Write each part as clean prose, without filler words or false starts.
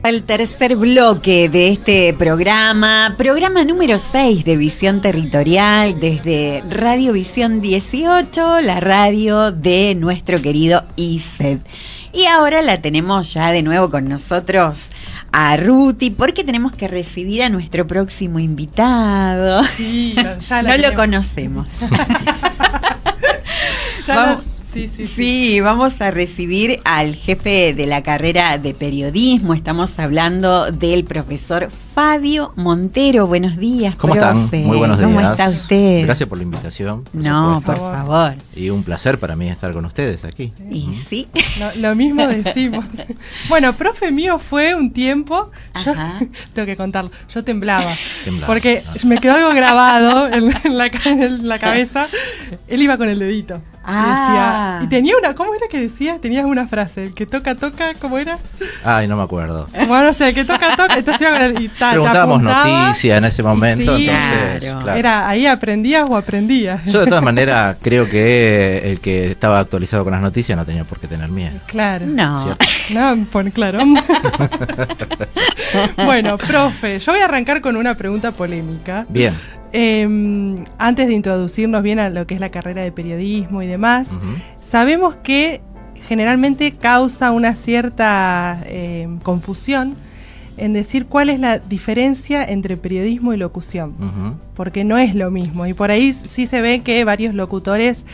El tercer bloque de este programa número 6 de Visión Territorial desde Radio Visión 18, la radio de nuestro querido ISED. Y ahora la tenemos ya de nuevo con nosotros a Ruti, porque tenemos que recibir a nuestro próximo invitado. Sí, ya no lo conocemos. Vamos, sí, vamos a recibir al jefe de la carrera de periodismo. Estamos hablando del profesor Fabio Montero. Buenos días, ¿Cómo profe? están? Muy buenos días. ¿Cómo está usted? Gracias por la invitación. No, por favor. Y un placer para mí estar con ustedes aquí. Y sí. Lo mismo decimos. Bueno, profe mío fue un tiempo, yo, tengo que contarlo, yo temblaba. Porque me quedó algo grabado en la cabeza. Él iba con el dedito. Y tenía una, ¿cómo era que decía? Tenías una frase, el que toca, ¿cómo era? Ay, no me acuerdo. Bueno, no sé, el que toca, entonces iba con el, preguntábamos noticias en ese momento, sí, entonces, claro. Era, ahí aprendías o aprendías. Yo de todas maneras creo que el que estaba actualizado con las noticias no tenía por qué tener miedo. Claro. No. Claro. Bueno, profe, yo voy a arrancar con una pregunta polémica. Bien. Antes de introducirnos bien a lo que es la carrera de periodismo y demás, sabemos que generalmente causa una cierta confusión en decir cuál es la diferencia entre periodismo y locución, porque no es lo mismo, y por ahí sí se ve que varios locutores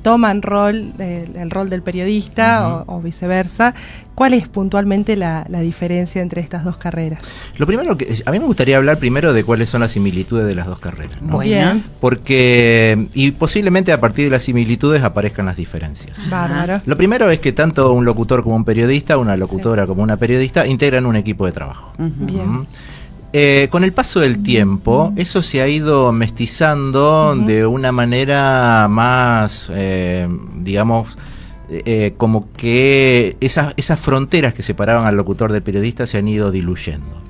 toman el rol del periodista o viceversa. ¿Cuál es puntualmente la diferencia entre estas dos carreras? Lo primero que a mí me gustaría hablar primero de cuáles son las similitudes de las dos carreras, ¿no? Bien. Porque, y posiblemente a partir de las similitudes aparezcan las diferencias. Bárbaro. Lo primero es que tanto un locutor como un periodista, una locutora como una periodista, integran un equipo de trabajo. Bien. Con el paso del tiempo, eso se ha ido mestizando de una manera más, digamos, como que esas fronteras que separaban al locutor del periodista se han ido diluyendo.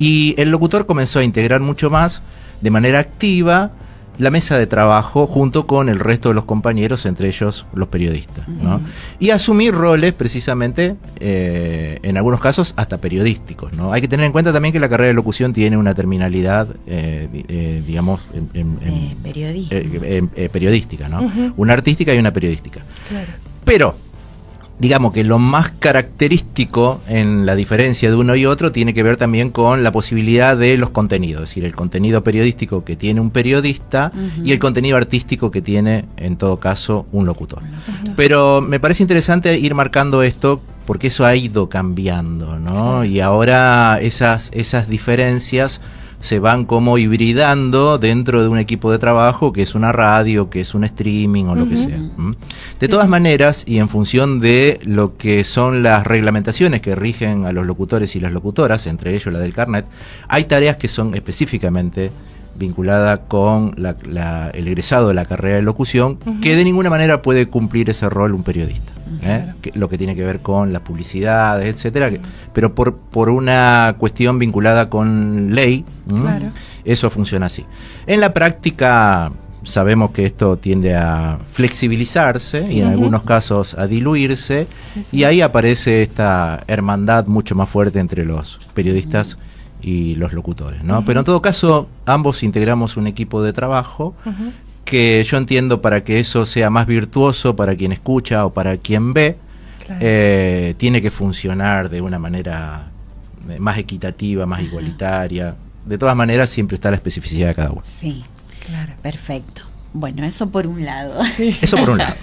Y el locutor comenzó a integrar mucho más, de manera activa, la mesa de trabajo junto con el resto de los compañeros, entre ellos los periodistas, ¿no? Y asumir roles precisamente, en algunos casos, hasta periodísticos, ¿no? Hay que tener en cuenta también que la carrera de locución tiene una terminalidad, digamos, periodística, ¿no? Una artística y una periodística. Claro. Pero, digamos que lo más característico en la diferencia de uno y otro tiene que ver también con la posibilidad de los contenidos, es decir, el contenido periodístico que tiene un periodista y el contenido artístico que tiene, en todo caso, un locutor. Pero me parece interesante ir marcando esto porque eso ha ido cambiando, ¿no? Y ahora esas diferencias se van como hibridando dentro de un equipo de trabajo que es una radio, que es un streaming o lo que sea. De todas maneras, y en función de lo que son las reglamentaciones que rigen a los locutores y las locutoras, entre ellos la del carnet, hay tareas que son específicamente vinculadas con el egresado de la carrera de locución, que de ninguna manera puede cumplir ese rol un periodista. Claro. Lo que tiene que ver con las publicidades, etcétera, pero por una cuestión vinculada con ley, eso funciona así. En la práctica sabemos que esto tiende a flexibilizarse y en algunos casos a diluirse, y ahí aparece esta hermandad mucho más fuerte entre los periodistas y los locutores, ¿no? Pero en todo caso, ambos integramos un equipo de trabajo que yo entiendo, para que eso sea más virtuoso para quien escucha o para quien ve, tiene que funcionar de una manera más equitativa, más igualitaria. De todas maneras, siempre está la especificidad de cada uno. Sí, claro, perfecto. Bueno, eso por un lado. Sí. Eso por un lado.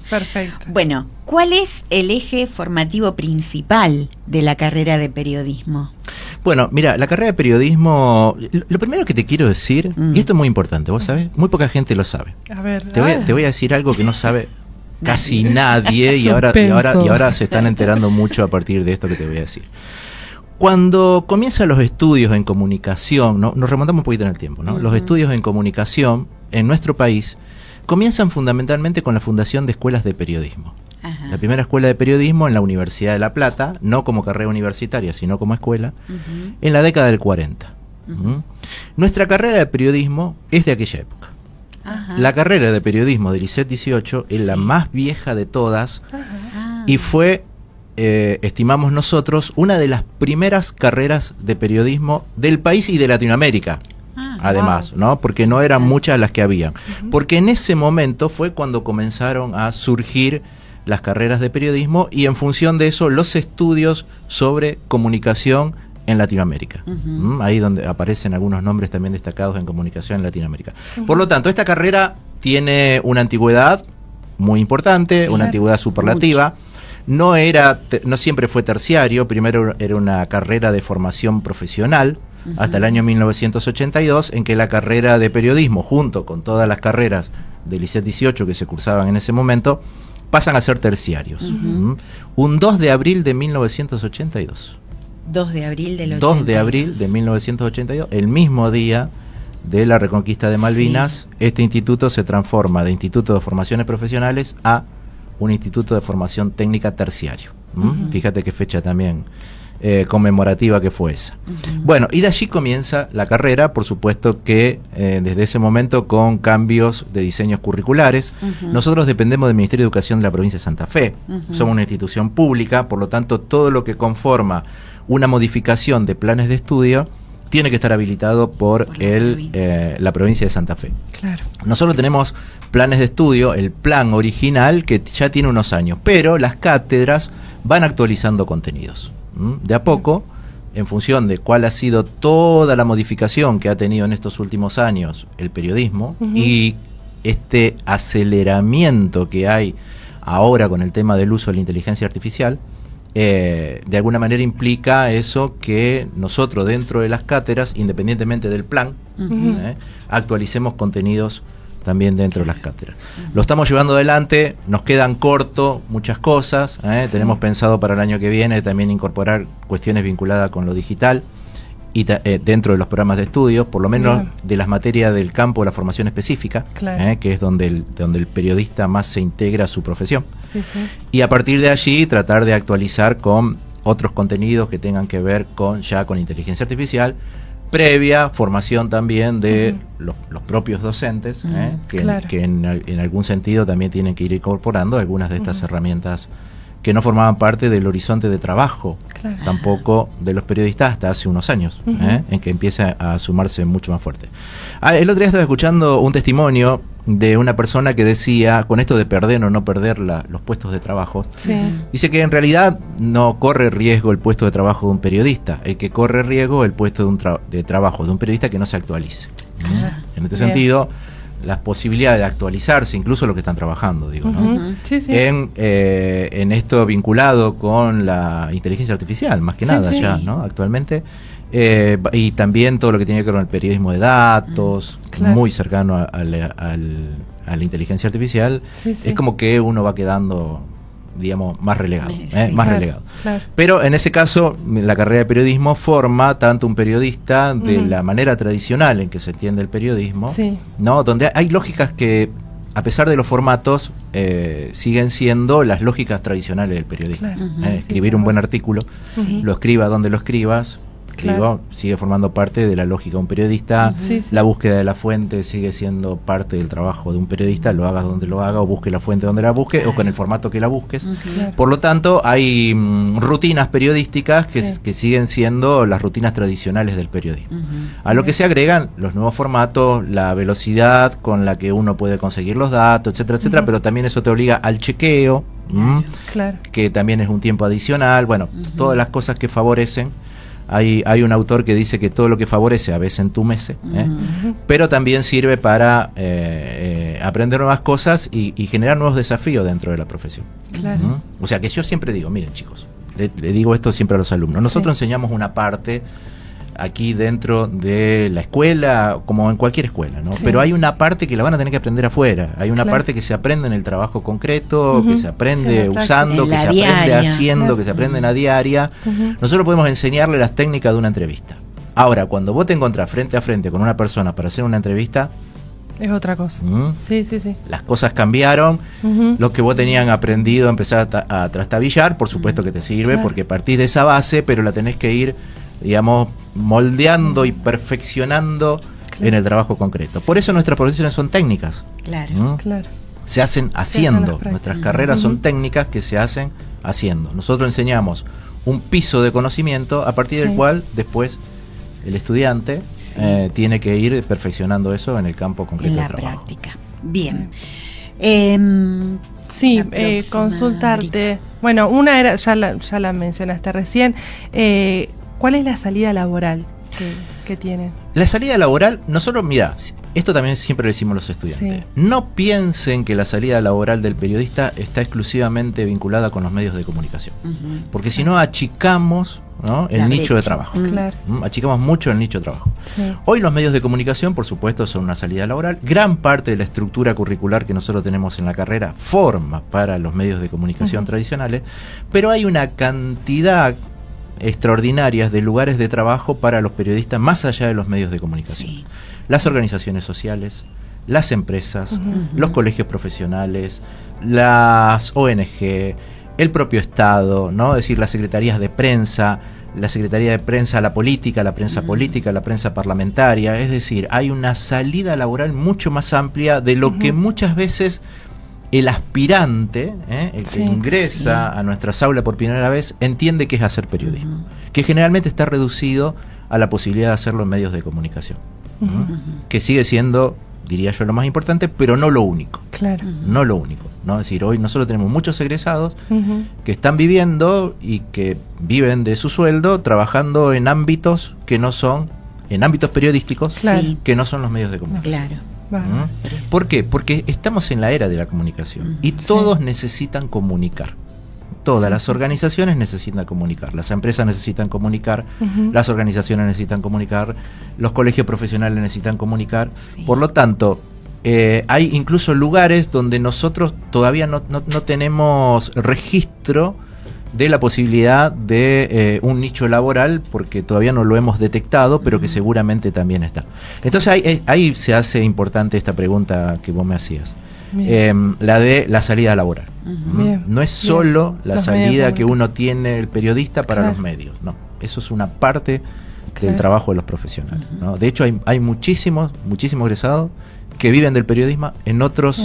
Perfecto. Bueno, ¿cuál es el eje formativo principal de la carrera de periodismo? Bueno, mira, la carrera de periodismo, lo primero que te quiero decir, y esto es muy importante, vos sabés, muy poca gente lo sabe. A ver, te voy a decir algo que no sabe casi nadie, y ahora se están enterando mucho a partir de esto que te voy a decir. Cuando comienzan los estudios en comunicación, ¿no? Nos remontamos un poquito en el tiempo, ¿no? Los estudios en comunicación en nuestro país comienzan fundamentalmente con la fundación de escuelas de periodismo. La primera escuela de periodismo en la Universidad de La Plata, no como carrera universitaria, sino como escuela, en la década del 40. Nuestra carrera de periodismo es de aquella época. La carrera de periodismo del ISET 18 es la más vieja de todas y fue estimamos nosotros, una de las primeras carreras de periodismo del país y de Latinoamérica. Además, wow, ¿no? Porque no eran muchas las que había. Porque en ese momento fue cuando comenzaron a surgir las carreras de periodismo y en función de eso los estudios sobre comunicación en Latinoamérica. Ahí donde aparecen algunos nombres también destacados en comunicación en Latinoamérica. Por lo tanto, esta carrera tiene una antigüedad muy importante, una antigüedad superlativa. No siempre fue terciario, primero era una carrera de formación profesional, hasta el año 1982, en que la carrera de periodismo, junto con todas las carreras del ICET 18 que se cursaban en ese momento, pasan a ser terciarios. Un 2 de abril de 1982. 2 de abril del 2 de abril de 1982, el mismo día de la reconquista de Malvinas, este instituto se transforma de Instituto de Formaciones Profesionales a un Instituto de Formación Técnica Terciario. Fíjate qué fecha también conmemorativa que fue esa. Bueno, y de allí comienza la carrera, por supuesto que desde ese momento con cambios de diseños curriculares. Nosotros dependemos del Ministerio de Educación de la provincia de Santa Fe. Somos una institución pública, por lo tanto todo lo que conforma una modificación de planes de estudio tiene que estar habilitado por la provincia de Santa Fe. Claro. Nosotros tenemos planes de estudio, el plan original que ya tiene unos años, pero las cátedras van actualizando contenidos. De a poco, en función de cuál ha sido toda la modificación que ha tenido en estos últimos años el periodismo y este aceleramiento que hay ahora con el tema del uso de la inteligencia artificial, de alguna manera implica eso que nosotros dentro de las cátedras, independientemente del plan, actualicemos contenidos también dentro de las cátedras. Lo estamos llevando adelante, nos quedan corto muchas cosas, tenemos pensado para el año que viene también incorporar cuestiones vinculadas con lo digital y dentro de los programas de estudio, por lo menos de las materias del campo de la formación específica, que es donde el periodista más se integra a su profesión. Y a partir de allí tratar de actualizar con otros contenidos que tengan que ver con inteligencia artificial, previa formación también de los propios docentes, que en algún sentido también tienen que ir incorporando algunas de estas herramientas que no formaban parte del horizonte de trabajo, tampoco de los periodistas hasta hace unos años, en que empieza a sumarse mucho más fuerte. El otro día estaba escuchando un testimonio de una persona que decía, con esto de perder o no perder los puestos de trabajo, dice que en realidad no corre riesgo el puesto de trabajo de un periodista, el que corre riesgo el puesto de trabajo de un periodista que no se actualice. En este sentido, las posibilidades de actualizarse, incluso los que están trabajando, digo, ¿no? En esto vinculado con la inteligencia artificial, más que nada ya, ¿no? Actualmente, y también todo lo que tiene que ver con el periodismo de datos, muy cercano a la inteligencia artificial, es como que uno va quedando, digamos, más relegado, relegado. Pero en ese caso, la carrera de periodismo forma tanto un periodista de la manera tradicional en que se entiende el periodismo, ¿no? Donde hay lógicas que, a pesar de los formatos, siguen siendo las lógicas tradicionales del periodismo. Escribir un buen artículo, lo escribas donde lo escribas, digo, sigue formando parte de la lógica de un periodista. La búsqueda de la fuente sigue siendo parte del trabajo de un periodista, lo hagas donde lo haga, o busque la fuente donde la busque, o con el formato que la busques. Por lo tanto, hay rutinas periodísticas que siguen siendo las rutinas tradicionales del periodismo. A lo que se agregan los nuevos formatos, la velocidad con la que uno puede conseguir los datos, etcétera, etcétera, pero también eso te obliga al chequeo, que también es un tiempo adicional. Bueno, todas las cosas que favorecen. Hay un autor que dice que todo lo que favorece a veces entumece, pero también sirve para aprender nuevas cosas y generar nuevos desafíos dentro de la profesión. O sea que yo siempre digo, miren chicos, le digo esto siempre a los alumnos, nosotros enseñamos una parte aquí dentro de la escuela, como en cualquier escuela, ¿no? Pero hay una parte que la van a tener que aprender afuera, hay una parte que se aprende en el trabajo concreto, que se aprende usando, que se aprende haciendo, que se aprende en la diaria. Nosotros podemos enseñarle las técnicas de una entrevista. Ahora, cuando vos te encontrás frente a frente con una persona para hacer una entrevista, es otra cosa. Las cosas cambiaron, lo que vos tenían aprendido empezar a trastabillar, por supuesto que te sirve, porque partís de esa base, pero la tenés que ir, digamos, moldeando y perfeccionando en el trabajo concreto. Por eso nuestras profesiones son técnicas. Se hacen haciendo. Nuestras carreras son técnicas que se hacen haciendo. Nosotros enseñamos un piso de conocimiento a partir del cual después el estudiante tiene que ir perfeccionando eso en el campo concreto de trabajo. En la práctica. Bien. Sí, consultarte. Bueno, una era, ya la mencionaste recién. ¿Cuál es la salida laboral que tienen? La salida laboral, nosotros, mira, esto también siempre le decimos a los estudiantes. No piensen que la salida laboral del periodista está exclusivamente vinculada con los medios de comunicación. Porque si no, achicamos, ¿no?, el nicho de trabajo. Claro. Achicamos mucho el nicho de trabajo. Sí. Hoy los medios de comunicación, por supuesto, son una salida laboral. Gran parte de la estructura curricular que nosotros tenemos en la carrera forma para los medios de comunicación tradicionales, pero hay una cantidad extraordinarias de lugares de trabajo para los periodistas más allá de los medios de comunicación. Sí. Las organizaciones sociales, las empresas, los colegios profesionales, las ONG, el propio Estado, ¿no? Es decir, las secretarías de prensa, la Secretaría de Prensa, la política, la prensa política, la prensa parlamentaria. Es decir, hay una salida laboral mucho más amplia de lo que muchas veces el aspirante, el que ingresa a nuestras aulas por primera vez, entiende que es hacer periodismo, que generalmente está reducido a la posibilidad de hacerlo en medios de comunicación, que sigue siendo, diría yo, lo más importante, pero no lo único. Claro. No lo único, ¿no? Es decir, hoy nosotros tenemos muchos egresados que están viviendo y que viven de su sueldo trabajando en ámbitos que no son, en ámbitos periodísticos, que no son los medios de comunicación. Claro. Bueno. ¿Por qué? Porque estamos en la era de la comunicación y todos necesitan comunicar. Todas las organizaciones necesitan comunicar, las empresas necesitan comunicar, las organizaciones necesitan comunicar, los colegios profesionales necesitan comunicar. Por lo tanto, hay incluso lugares donde nosotros todavía no tenemos registro de la posibilidad de un nicho laboral, porque todavía no lo hemos detectado, pero que seguramente también está. Entonces ahí se hace importante esta pregunta que vos me hacías, la de la salida laboral. No es solo la salida que uno tiene el periodista para los medios, no, eso es una parte del trabajo de los profesionales, ¿no? De hecho hay muchísimos egresados que viven del periodismo en otros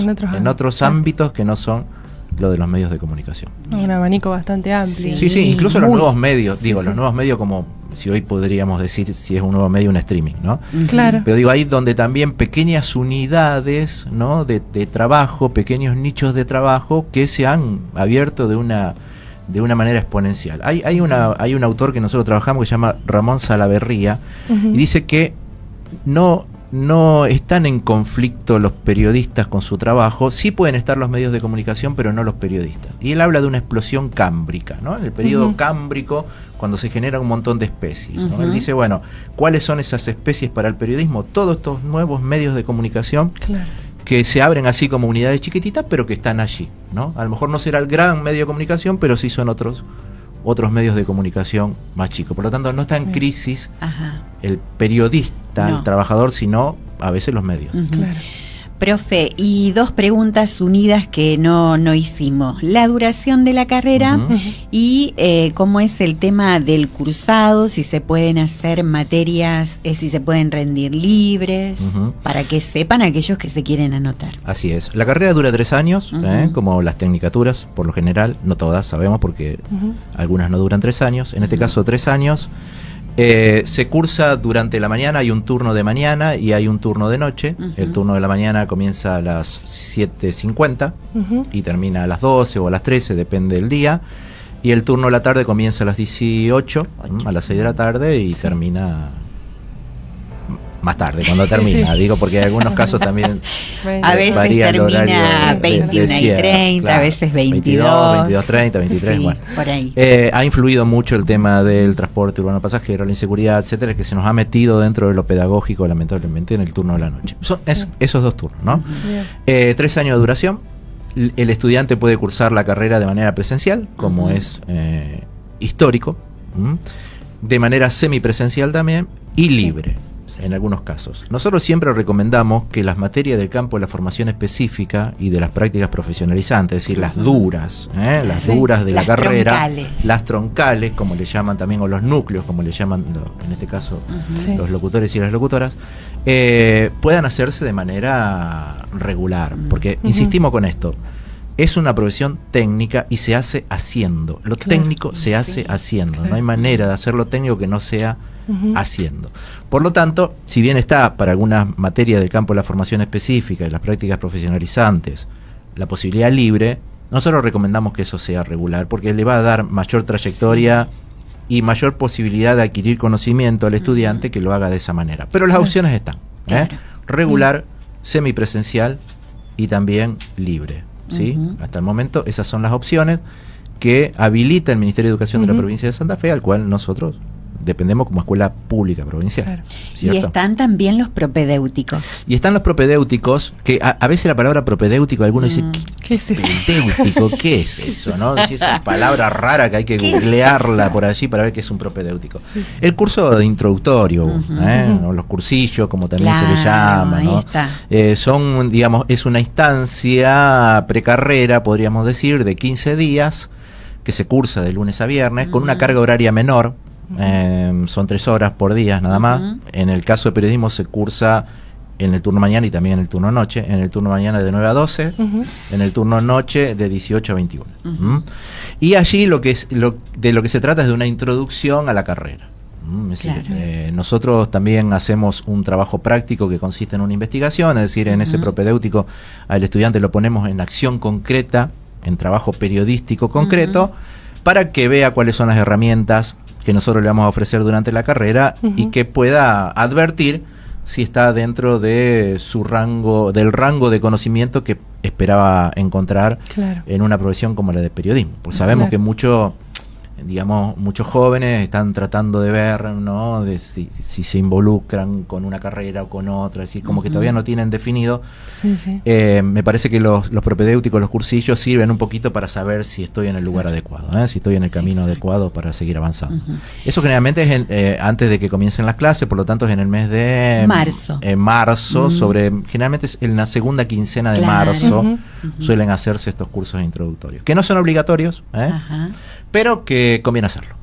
ámbitos que no son lo de los medios de comunicación. Un abanico bastante amplio. Sí, incluso los nuevos medios, los nuevos medios, como si hoy podríamos decir si es un nuevo medio, un streaming, ¿no? Claro. Pero digo, ahí donde también pequeñas unidades, ¿no?, de trabajo, pequeños nichos de trabajo que se han abierto de una manera exponencial. Hay un autor que nosotros trabajamos que se llama Ramón Salaverría, y dice que no están en conflicto los periodistas con su trabajo, sí pueden estar los medios de comunicación, pero no los periodistas. Y él habla de una explosión cámbrica, ¿no? En el periodo cámbrico, cuando se genera un montón de especies, ¿no? Él dice, bueno, ¿cuáles son esas especies para el periodismo? Todos estos nuevos medios de comunicación que se abren así como unidades chiquititas, pero que están allí, ¿no? A lo mejor no será el gran medio de comunicación, pero sí son otros medios de comunicación más chicos. Por lo tanto, no está en crisis el periodista, el trabajador, sino a veces los medios. Claro. Profe, y dos preguntas unidas que no hicimos. La duración de la carrera y cómo es el tema del cursado, si se pueden hacer materias, si se pueden rendir libres, para que sepan aquellos que se quieren anotar. Así es. La carrera dura 3 años, como las tecnicaturas, por lo general, no todas sabemos porque algunas no duran 3 años. En este caso, 3 años. Se cursa durante la mañana, hay un turno de mañana y hay un turno de noche. El turno de la mañana comienza a las 7:50 y termina a las 12 o a las 13, depende del día. Y el turno de la tarde comienza a las 18, a las 6 de la tarde y termina más tarde, cuando termina, digo, porque en algunos casos también a veces termina 21:30, claro, a veces 22:30, 23, sí, bueno. Por ahí. Ha influido mucho el tema del transporte urbano pasajero, la inseguridad, etcétera, que se nos ha metido dentro de lo pedagógico, lamentablemente, en el turno de la noche. Son esos 2 turnos, ¿no? 3 años de duración. El estudiante puede cursar la carrera de manera presencial, como es histórico, de manera semipresencial también, y libre. En algunos casos. Nosotros siempre recomendamos que las materias del campo de la formación específica y de las prácticas profesionalizantes, es decir, las duras, las duras de la carrera, las troncales, como le llaman también, o los núcleos, como le llaman en este caso los locutores y las locutoras, puedan hacerse de manera regular. Porque, insistimos con esto, es una profesión técnica y se hace haciendo. Lo técnico se hace haciendo. No hay manera de hacerlo técnico que no sea haciendo. Por lo tanto, si bien está para algunas materias del campo de la formación específica y las prácticas profesionalizantes la posibilidad libre, nosotros recomendamos que eso sea regular, porque le va a dar mayor trayectoria y mayor posibilidad de adquirir conocimiento al estudiante que lo haga de esa manera. Pero las opciones están, regular, semipresencial y también libre, ¿sí? Hasta el momento esas son las opciones que habilita el Ministerio de Educación de la provincia de Santa Fe, al cual nosotros dependemos como escuela pública provincial. Y están también los propedéuticos. Y están los propedéuticos, que a veces la palabra propedéutico, algunos dicen, ¿qué es eso? Propedéutico, ¿qué es eso? ¿No? Si es una palabra rara que hay que googlearla por allí para ver qué es un propedéutico. El curso de introductorio, o los cursillos, como también se le llama, ¿no? Son, digamos, es una instancia precarrera, podríamos decir, de 15 días, que se cursa de lunes a viernes, con una carga horaria menor. Son 3 horas por día nada más. En el caso de periodismo se cursa en el turno mañana y también en el turno noche. En el turno mañana de 9 a 12, en el turno noche de 18 a 21. Y allí de lo que se trata es de una introducción a la carrera. Es decir, nosotros también hacemos un trabajo práctico que consiste en una investigación, es decir, en ese propedéutico al estudiante lo ponemos en acción concreta, en trabajo periodístico concreto, para que vea cuáles son las herramientas que nosotros le vamos a ofrecer durante la carrera y que pueda advertir si está dentro de su rango, del rango de conocimiento que esperaba encontrar en una profesión como la de periodismo. Pues sabemos que muchos jóvenes están tratando de ver, ¿no?, de si se involucran con una carrera o con otra, es decir, como que todavía no tienen definido. Me parece que los propedéuticos, los cursillos sirven un poquito para saber si estoy en el lugar adecuado, si estoy en el camino adecuado para seguir avanzando. Eso generalmente es antes de que comiencen las clases, por lo tanto es en el mes de marzo, generalmente es en la segunda quincena de marzo, suelen hacerse estos cursos introductorios, que no son obligatorios, pero que conviene hacerlo.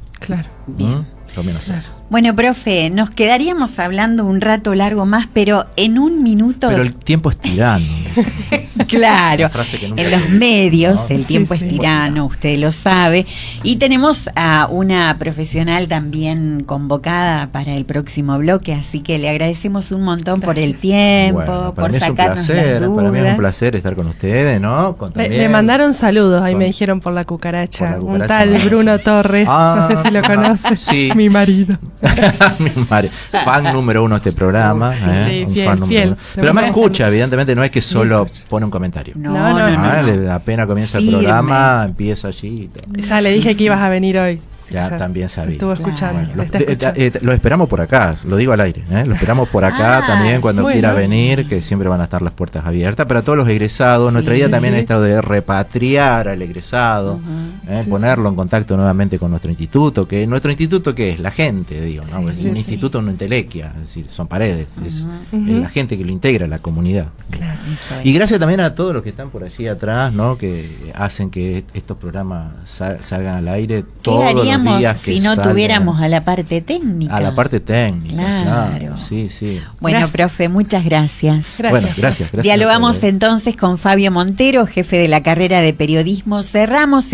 Conviene hacerlo. Bueno, profe, nos quedaríamos hablando un rato largo más, pero en un minuto... Pero el tiempo es tirano. Claro, en los medios el tiempo es tirano, usted lo sabe. Y tenemos a una profesional también convocada para el próximo bloque, así que le agradecemos un montón por el tiempo, por sacarnos las dudas. Para mí es un placer estar con ustedes, ¿no? Le mandaron saludos, ahí me dijeron por la cucaracha. Un tal Bruno Torres, no sé si lo conoce, mi marido. Mi madre, fan número 1 de este programa, un fan número 1. Pero además escucha, evidentemente no es que solo pone un comentario. No. Apenas comienza el programa, empieza allí. Ya le dije que ibas a venir hoy. Ya también sabía. Estuvo escuchando. Lo esperamos por acá, lo digo al aire, lo esperamos por acá también cuando quiera venir, que siempre van a estar las puertas abiertas para todos los egresados. Nuestra idea también es esto de repatriar al egresado, ponerlo en contacto nuevamente con nuestro instituto, que nuestro instituto ¿qué es? La gente, digo, ¿no? Un instituto no entelequia, es decir, son paredes, es la gente que lo integra, la comunidad. Y gracias también a todos los que están por allí atrás, ¿no?, que hacen que estos programas salgan al aire todos los días si no tuviéramos a la parte técnica. A la parte técnica, claro. Sí. Bueno, profe, muchas gracias. Bueno, gracias. Dialogamos entonces con Fabio Montero, jefe de la carrera de periodismo. Cerramos